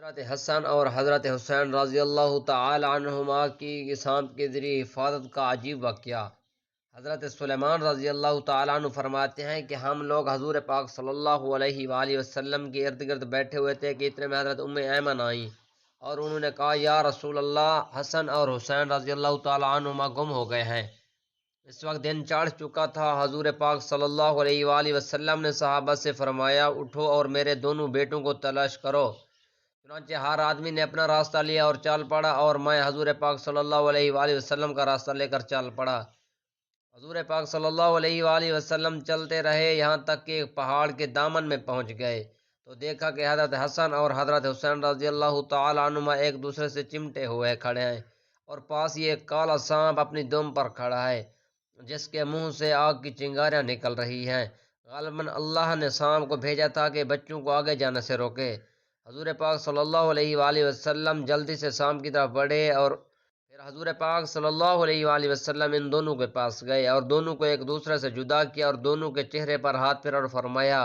حضرت حسن اور حضرت حسین رضی اللہ تعالی عنہما کی سانپ کے ذریعے حفاظت کا عجیب واقعہ۔ حضرت سلیمان رضی اللہ تعالیٰ عنہ فرماتے ہیں کہ ہم لوگ حضور پاک صلی اللہ علیہ وآلہ وسلم کے ارد گرد بیٹھے ہوئے تھے کہ اتنے میں حضرت ام ایمن آئیں اور انہوں نے کہا یا رسول اللہ، حسن اور حسین رضی اللہ تعالیٰ عنہما گم ہو گئے ہیں۔ اس وقت دن چڑھ چکا تھا۔ حضور پاک صلی اللہ علیہ وآلہ وسلم نے صحابہ سے فرمایا اٹھو اور میرے دونوں بیٹوں کو تلاش کرو۔ چنانچہ ہر آدمی نے اپنا راستہ لیا اور چل پڑا اور میں حضور پاک صلی اللہ علیہ وآلہ وسلم کا راستہ لے کر چل پڑا۔ حضور پاک صلی اللہ علیہ وآلہ وسلم چلتے رہے یہاں تک کہ ایک پہاڑ کے دامن میں پہنچ گئے تو دیکھا کہ حضرت حسن اور حضرت حسین رضی اللہ تعالیٰ عنہما ایک دوسرے سے چمٹے ہوئے کھڑے ہیں اور پاس ہی ایک کالا سانپ اپنی دم پر کھڑا ہے جس کے منہ سے آگ کی چنگاریاں نکل رہی ہیں۔ غالباً اللہ نے سانپ کو بھیجا تھا کہ بچوں کو آگے جانے سے روکے۔ حضور پاک صلی اللہ علیہ وآلہ وسلم جلدی سے سانپ کی طرف بڑھے اور پھر حضور پاک صلی اللہ علیہ وآلہ وسلم ان دونوں کے پاس گئے اور دونوں کو ایک دوسرے سے جدا کیا اور دونوں کے چہرے پر ہاتھ پھیرا اور فرمایا